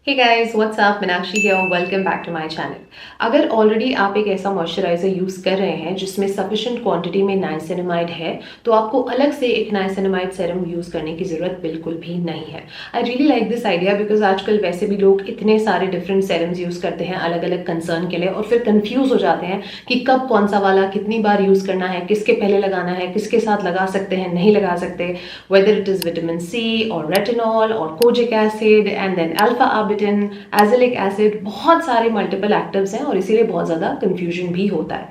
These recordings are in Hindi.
Hey guys, what's up? Meenakshi here. Welcome back to my channel. अगर ऑलरेडी आप एक ऐसा मॉइस्चराइजर यूज़ कर रहे हैं जिसमें सफिशिएंट क्वांटिटी में नाइसिनामाइड है, तो आपको अलग से एक नाइसिनामाइड सेरम यूज़ करने की ज़रूरत बिल्कुल भी नहीं है। आई really like this idea because आजकल वैसे भी लोग इतने सारे डिफरेंट सेरम्स यूज़ करते हैं अलग अलग कंसर्न के लिए और फिर कन्फ्यूज़ हो जाते हैं कि कब कौन सा वाला कितनी बार यूज़ करना है, किसके पहले लगाना है, किसके साथ लगा सकते हैं, नहीं लगा सकते, whether it is vitamin C और रेटिनॉल और kojic acid and then alpha arbutin, azelaic acid, बहुत सारे मल्टीपल एक्टिव्स हैं और इसीलिए बहुत ज़्यादा कंफ्यूजन भी होता है।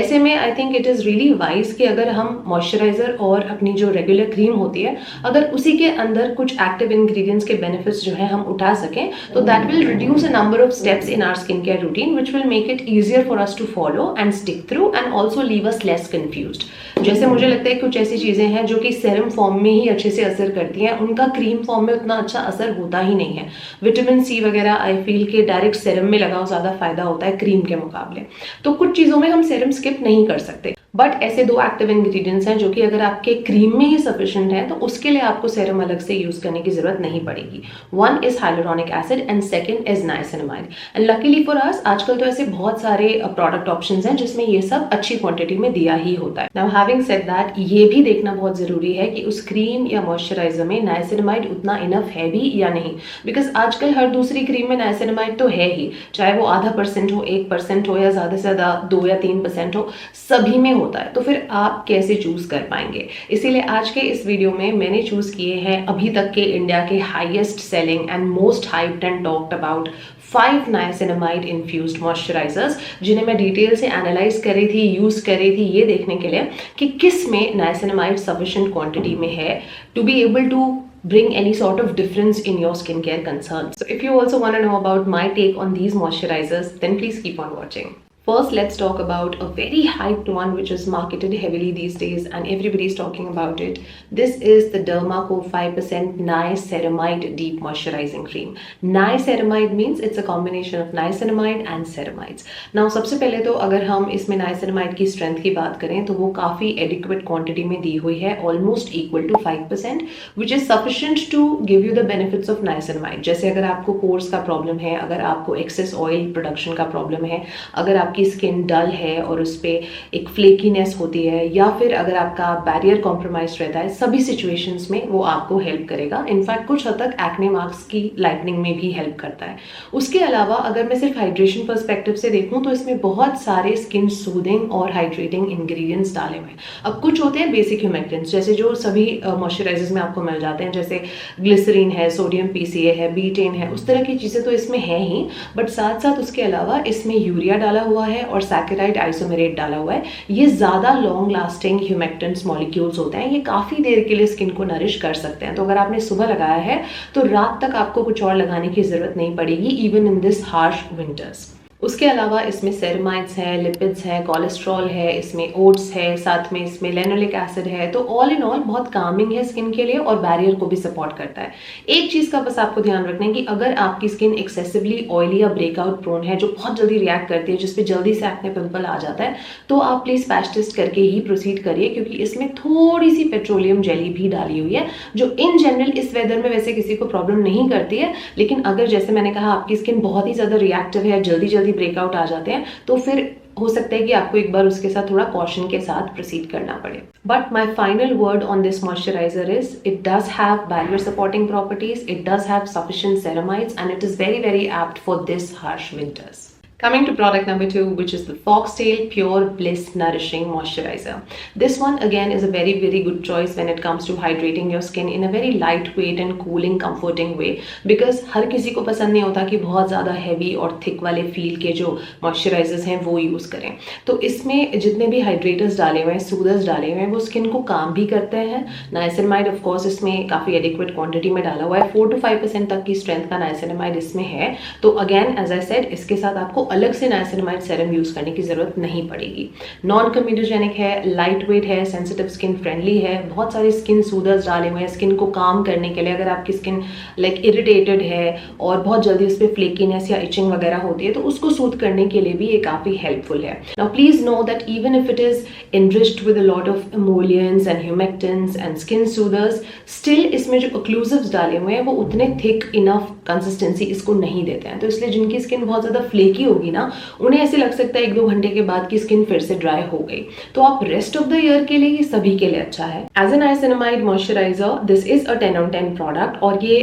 ऐसे में I think it is really wise कि अगर हम मॉइस्चराइजर और अपनी जो रेगुलर क्रीम होती है अगर उसी के अंदर कुछ एक्टिव इंग्रेडिएंट्स के बेनिफिट्स जो है हम उठा सकें तो that will reduce a number of steps in our skin care routine which will make it easier for us to follow and stick through and also leave us less confused. जैसे मुझे लगता है कुछ ऐसी चीज़ें हैं जो कि सेरम फॉर्म में ही अच्छे से असर करती हैं, उनका क्रीम फॉर्म में उतना अच्छा असर होता ही नहीं है। विटामिन सी वगैरह आई फील के डायरेक्ट सेरम में लगाओ ज़्यादा फायदा होता है क्रीम के मुकाबले। तो कुछ चीज़ों में हम सेरम स्किप नहीं कर सकते, बट ऐसे दो एक्टिव इंग्रेडिएंट्स हैं जो कि अगर आपके क्रीम में ही सफिशिएंट है तो उसके लिए आपको सेरम अलग से यूज करने की जरूरत नहीं पड़ेगी। One is hyaluronic acid and second is niacinamide. And luckily for us आजकल तो ऐसे बहुत सारे प्रोडक्ट ऑप्शंस हैं जिसमें ये सब अच्छी क्वांटिटी में दिया ही होता है। नाउ हैविंग सेड दैट, ये भी देखना बहुत जरूरी है कि उस क्रीम या मॉइस्चराइजर में नाइसिनामाइड उतना इनफ है भी या नहीं, बिकॉज आजकल हर दूसरी क्रीम में नाइसिनामाइड तो है ही, चाहे वो 0.5% हो, 1% हो या ज्यादा से ज्यादा 2 या 3% हो, सभी में होता है। तो फिर आप कैसे चूज कर पाएंगे? इसीलिए आज के इस वीडियो में मैंने चूज किए हैं अभी तक के इंडिया के highest selling and most hyped and talked about 5 niacinamide infused moisturisers, जिन्हें मैं डिटेल से एनालाइज करी थी, यूज करी थी, ये देखने के लिए कि किस में नाइसिनामाइड सफिशिएंट क्वांटिटी में है to be able to bring any sort of difference in your skincare concerns. So if you also want to know about my take on these moisturizers, then please keep on watching. First, let's talk about a very hyped one which is marketed heavily these days and everybody is talking about it. This is the Derma Co 5% Niacinamide Deep Moisturizing Cream. Niacinamide means it's a combination of niacinamide and ceramides. Now, सबसे पहले तो अगर हम इसमें niacinamide की strength की बात करें तो वो काफ़ी adequate quantity में दी हुई है, almost equal to 5%, which is sufficient to give you the benefits of niacinamide. जैसे अगर आपको pores का problem है, अगर आपको excess oil production का problem है, अगर आपकी स्किन डल है और उस पर एक फ्लेकीनेस होती है, या फिर अगर आपका बैरियर कॉम्प्रोमाइज रहता है, सभी सिचुएशंस में वो आपको हेल्प करेगा। इनफैक्ट कुछ हद तक एक्ने मार्क्स की लाइटनिंग में भी हेल्प करता है। उसके अलावा अगर मैं सिर्फ हाइड्रेशन पर्सपेक्टिव से देखूं तो इसमें बहुत सारे स्किन सूदिंग और हाइड्रेटिंग इंग्रेडिएंट्स डाले हुए हैं। अब कुछ होते हैं बेसिक ह्यूमेक्टेंट्स जैसे जो सभी मॉइस्चराइजर्स में आपको मिल जाते हैं, जैसे ग्लिसरीन है, सोडियम पीसीए है, बीटेन है, उस तरह की चीज़ें तो इसमें है ही, बट साथ साथ उसके अलावा इसमें यूरिया डाला हुआ है और सैकेराइड आइसोमेरेट डाला हुआ है। ये ज़्यादा लॉन्ग लास्टिंग ह्यूमेक्टेंट्स मॉलिक्यूल्स होते हैं, ये काफ़ी देर के लिए स्किन को नरिश कर सकते हैं। तो अगर आपने सुबह लगाया है तो रात तक आपको कुछ और लगाने की ज़रूरत नहीं पड़ेगी, even in this harsh winters. उसके अलावा इसमें सेरेमाइड्स हैं, लिपिड्स हैं, कोलेस्ट्रॉल है, इसमें ओट्स है, साथ में इसमें लेनोलिक एसिड है। तो ऑल इन ऑल बहुत कामिंग है स्किन के लिए और बैरियर को भी सपोर्ट करता है। एक चीज़ का बस आपको ध्यान रखना है कि अगर आपकी स्किन एक्सेसिवली ऑयली या ब्रेकआउट प्रोन है, जो बहुत जल्दी रिएक्ट करती है, जिसपे जल्दी से एक्ने पिंपल आ जाता है, तो आप प्लीज़ पैच टेस्ट करके ही प्रोसीड करिए, क्योंकि इसमें थोड़ी सी पेट्रोलियम जेली भी डाली हुई है जो इन जनरल इस वेदर में वैसे किसी को प्रॉब्लम नहीं करती है। लेकिन अगर जैसे मैंने कहा आपकी स्किन बहुत ही ज़्यादा रिएक्टिव है, जल्दी जल्दी ब्रेकआउट आ जाते हैं, तो फिर हो सकता है कि आपको एक बार उसके साथ थोड़ा कॉशन के साथ प्रोसीड करना पड़े। But my final word on this moisturizer is it does have barrier supporting properties, it does have sufficient ceramides and it is very very apt for this harsh winters. Coming to product number 2, which is the Foxtail Pure Bliss Nourishing Moisturizer. This one again is a very very good choice when it comes to hydrating your skin in a very lightweight and cooling comforting way, because हर किसी को पसंद नहीं होता कि बहुत ज़्यादा heavy और thick वाले feel के जो moisturizers हैं वो यूज़ करें। तो इसमें जितने भी हाइड्रेटर्स डाले हुए हैं, सूदर्स डाले हुए हैं, वो स्किन को काम भी करते हैं। नाइसिनामाइड ऑफ कोर्स इसमें काफ़ी एडिक्वेट क्वांटिटी में डाला हुआ है, 4 to 5% तक की स्ट्रेंथ का नाइसिनामाइड इसमें है। तो अगेन एज आई सेड, इसके साथ आपको अलग से नाइसिनामाइड सेरम यूज करने की जरूरत नहीं पड़ेगी। नॉन कम्यूनिजेनिक है, लाइट वेट है, सेंसिटिव स्किन फ्रेंडली है, बहुत सारे स्किन सूदर्स डाले हुए हैं स्किन को काम करने के लिए। अगर आपकी स्किन लाइक इरिटेटेड है और बहुत जल्दी उस पर फ्लेकीनेस या इचिंग वगैरह होती है तो उसको सूद करने के लिए भी ये काफी हेल्पफुल है। Now please know that even if it is enriched with a lot of emollients and humectants and skin soothers, still इसमें जो occlusives डाले हुए हैं वो उतने thick enough consistency इसको नहीं देते हैं। तो इसलिए जिनकी स्किन बहुत ज़्यादा फ्लेकी होगी ना, उन्हें ऐसे लग सकता है 1-2 घंटे के बाद की स्किन फिर से ड्राई हो गई। तो आप रेस्ट ऑफ द ईयर के लिए ये सभी के लिए अच्छा है। As an niacinamide moisturizer this is a 10 on 10 product, और ये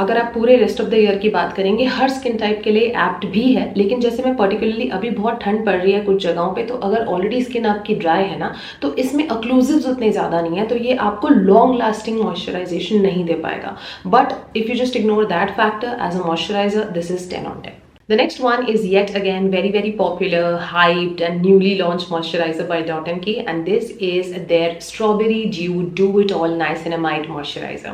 अगर आप पूरे रेस्ट ऑफ द ईयर की बात करेंगे हर स्किन टाइप के लिए एप्ट भी है। लेकिन जैसे मैं पर्टिकुलरली अभी बहुत ठंड पड़ रही है कुछ जगहों पे, तो अगर ऑलरेडी स्किन आपकी ड्राई है ना तो इसमें ऑक्लूसिव्स उतने ज़्यादा नहीं है, तो ये आपको लॉन्ग लास्टिंग मॉइस्चराइजेशन नहीं दे पाएगा। But if you just ignore that factor as a moisturizer this is 10 on 10. The next one is yet again very popular, hyped and newly launched moisturizer by Dot & Key, and this is their Strawberry Dew Do It All Niacinamide Moisturizer.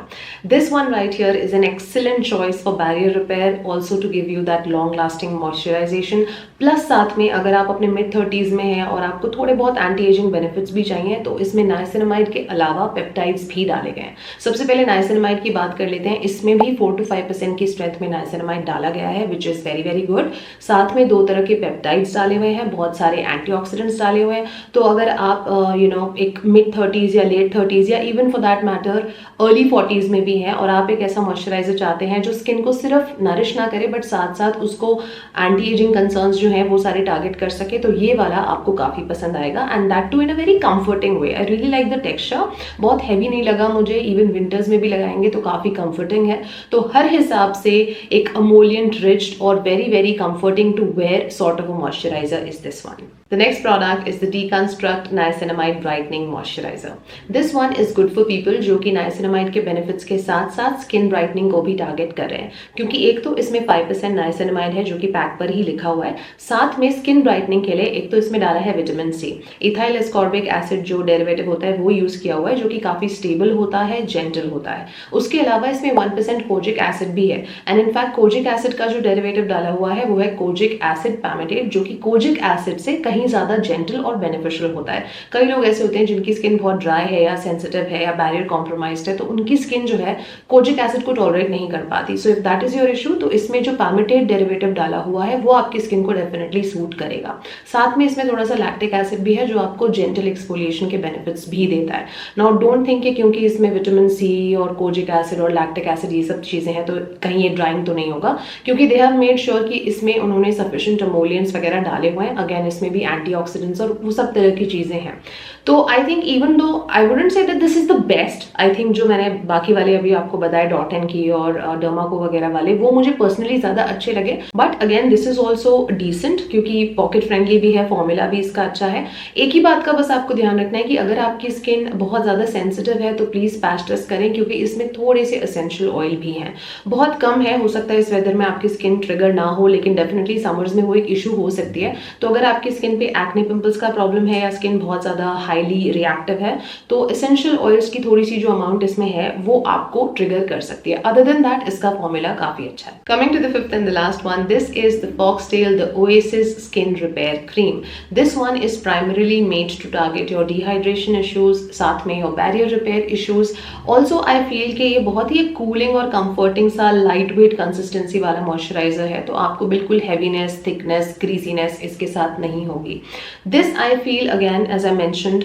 This one right here is an excellent choice for barrier repair, also to give you that long lasting moisturization. Plus साथ में अगर आप अपने मिड 30s में हैं और आपको थोड़े बहुत एंटी एजिंग बेनिफिट्स भी चाहिए तो इसमें नाइसिनामाइड के अलावा पेप्टाइड्स भी डाले गए हैं। सबसे पहले नाइसिनामाइड की बात कर लेते हैं। इसमें भी 4 to 5% की स्ट्रेंथ में नाइसिनामाइड डाला गया है, विच इज वेरी गुड। साथ में 2 तरह के पेप्टाइड्स डाले हुए हैं, बहुत सारे एंटीऑक्सीडेंट्स डाले हुए हैं। तो अगर आप एक मिड 30s या लेट 30s या even for that matter early 40s में भी हैं और आप एक ऐसा मॉइस्चराइजर चाहते हैं जो स्किन को सिर्फ नरिश ना करे बट साथ साथ उसको एंटी एजिंग कंसर्न्स जो हैं वो सारे टारगेट कर सके, तो ये वाला आपको काफी पसंद आएगा। And that too in a very comforting way. I really like the texture, बहुत हैवी नहीं लगा मुझे, इवन विंटर्स में भी लगाएंगे तो काफी कंफर्टिंग है। तो हर हिसाब से एक अमोलियंट रिच्ड और very comforting to wear sort of a moisturizer is this one. The next product is the Deconstruct Niacinamide Brightening Moisturizer. This one is good for people जो कि niacinamide के benefits के साथ साथ skin brightening को भी target कर रहे हैं, क्योंकि एक तो इसमें 5% niacinamide है जो कि पैक पर ही लिखा हुआ है। साथ में skin brightening के लिए एक तो इसमें डाला है vitamin C, ethyl ascorbic acid जो डेरिवेटिव होता है वो यूज किया हुआ है जो कि काफी स्टेबल होता है, जेंटल होता है। उसके अलावा इसमें 1% कोजिक एसिड भी है, एंड इनफैक्ट कोजिक एसिड का जो डेरिवेटिव डाला हुआ है वो है कोजिक एसिड पैमेटेट, जो कि कोजिक एसिड से कहीं ज्यादा जेंटल और बेनिफिशियल होता है। कई लोग ऐसे होते हैं जिनकी स्किन बहुत ड्राई है या सेंसिटिव है या बैरियर कॉम्प्रोमाइज्ड है, तो उनकी स्किन जो है कोजिक एसिड को टॉलरेट नहीं कर पाती। So if that is your issue तो इसमें जो पैमेटेट डेरिवेटिव डाला हुआ है वो आपकी स्किन को डेफिनेटली सूट करेगा। साथ में इसमें थोड़ा सा लैक्टिक एसिड भी है जो आपको जेंटल एक्सफोलिएशन के बेनिफिट्स भी देता है। नाउ डोंट थिंक कि क्योंकि इसमें विटामिन सी और कोजिक एसिड और लैक्टिक एसिड ये सब चीजें हैं तो कहीं ये ड्राइंग तो नहीं होगा, क्योंकि दे हैव मेड श्योर कि इसमें उन्होंने सफिशिएंट एमोलियंट्स वगैरह डाले हुए हैं। अगेन इसमें भी एंटीऑक्सीडेंट्स और वो सब तरह की चीजें हैं। तो I think even though I wouldn't say that this is the best, I think जो मैंने बाकी वाले अभी आपको बताया डॉट एंड की और डर्माको वगैरह वाले, वो मुझे पर्सनली ज्यादा अच्छे लगे। But again this is also decent क्योंकि पॉकेट फ्रेंडली भी है, फॉर्मूला भी इसका अच्छा है। एक ही बात का बस आपको ध्यान रखना है कि अगर आपकी स्किन बहुत ज्यादा सेंसिटिव है तो प्लीज पैच टेस्ट करें, क्योंकि इसमें थोड़े से एसेंशियल ऑयल भी हैं, बहुत कम है। हो सकता है इस वेदर में आपकी स्किन ट्रिगर ना हो, लेकिन डेफिनेटली समर्स में वो एक इशू हो सकती है। तो अगर आपकी स्किन पे एक्ने पिंपल्स का प्रॉब्लम है या स्किन बहुत ज्यादा हाईली रिएक्टिव है तो एसेंशियल ऑयल्स की थोड़ी सी जो अमाउंट इसमें है वो आपको ट्रिगर कर सकती है। अदर देन दैट इसका फॉर्मूला काफी अच्छा है। Coming to the fifth and the last one, this is the Foxtale the oasis skin repair cream. This one is primarily made to target your dehydration issues, साथ में your barrier repair issues. Also I feel कि ये बहुत ही कूलिंग और कंफर्टिंग सा लाइट वेट कंसिस्टेंसी वाला मॉइस्चराइजर है, तो आपको बिल्कुल हैवीनेस, थिकनेस, ग्रीसीनेस इसके साथ नहीं होगी। This I feel again as I mentioned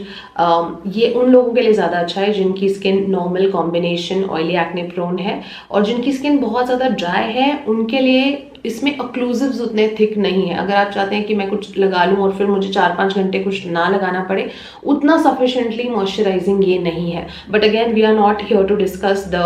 ये उन लोगों के लिए ज़्यादा अच्छा है जिनकी skin normal combination oily acne prone है, और जिनकी स्किन बहुत ज़्यादा ड्राई है उनके लिए इसमें ऑक्लूसिव्स उतने थिक नहीं है। अगर आप चाहते हैं कि मैं कुछ लगा लूँ और फिर मुझे 4-5 घंटे कुछ ना लगाना पड़े, उतना सफिशिएंटली मॉइस्चराइजिंग ये नहीं है। But again we are not here to discuss the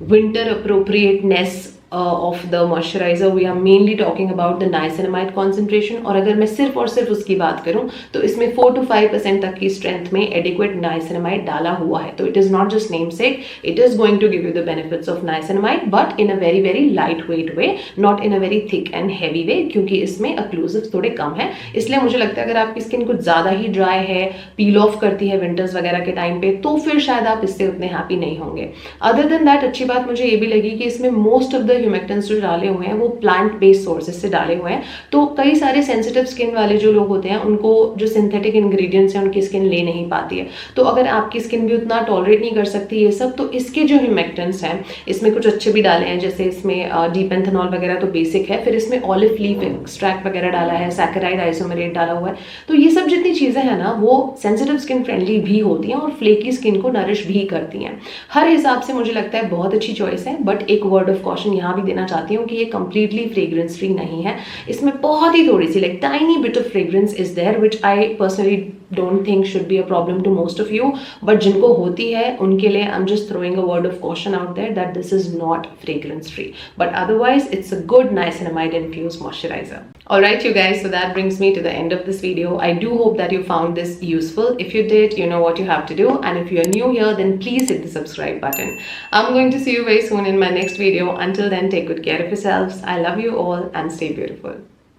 winter appropriateness of the moisturizer, we are mainly talking about the niacinamide concentration। और अगर मैं सिर्फ और सिर्फ उसकी बात करूं तो इसमें 4 to 5% तक की स्ट्रेंथ में adequate niacinamide डाला हुआ है। तो it is not just namesake, it is going to give you the benefits of niacinamide but in a very lightweight way, not in a very thick and heavy way, क्योंकि इसमें occlusives थोड़े कम है। इसलिए मुझे लगता है अगर आपकी स्किन कुछ ज़्यादा ही ड्राई है, पील ऑफ करती है विंटर्स वगैरह के टाइम पे, तो फिर शायद आप इससे उतने हैप्पी नहीं होंगे। अदर देन दैट अच्छी बात मुझे ये भी लगी कि इसमें मोस्ट ऑफ द ज़्यादातर ह्यूमेक्टेंट्स जो डाले हुए हैं वो प्लांट बेस्ड सोर्सेज से डाले हुए हैं। तो कई सारे सेंसिटिव स्किन वाले जो लोग होते हैं उनको जो सिंथेटिक इंग्रेडिएंट्स हैं उनकी स्किन ले नहीं पाती है। तो अगर आपकी स्किन भी उतना टॉलरेट नहीं कर सकती ये सब, तो इसके जो ह्यूमेक्टेंट्स हैं इसमें कुछ अच्छे भी डाले हैं, जैसे इसमें डीपेंथेनॉल वगैरह तो बेसिक है, फिर इसमें ऑलिव लीफ एक्सट्रैक्ट वगैरह डाला है, सैकराइड आइसोमेरेट डाला हुआ है। तो ये सब जितनी चीज़ें हैं ना वो सेंसिटिव स्किन फ्रेंडली भी होती हैं और फ्लेकी स्किन को नरिश भी करती हैं। हर हिसाब से मुझे लगता है बहुत अच्छी चॉइस है, बट एक वर्ड ऑफ कॉशन यहाँ भी देना चाहती हूँ कि ये कंप्लीटली फ्रेग्रेंस फ्री नहीं है। इसमें बहुत ही थोड़ी सी like tiny bit of fragrance is there which I personally don't think should be a problem to most of you, but जिनको होती है उनके लिए I am just throwing a word of caution out there that this is not fragrance free, but otherwise it's a good niacinamide infused moisturizer. Alright you guys, so that brings me to the end of this video. I do hope that you found this useful. If you did, you know what you have to do, and if you're new here then please hit the subscribe button. I'm going to see you very soon in my next video. Until then, take good care of yourselves. I love you all and stay beautiful.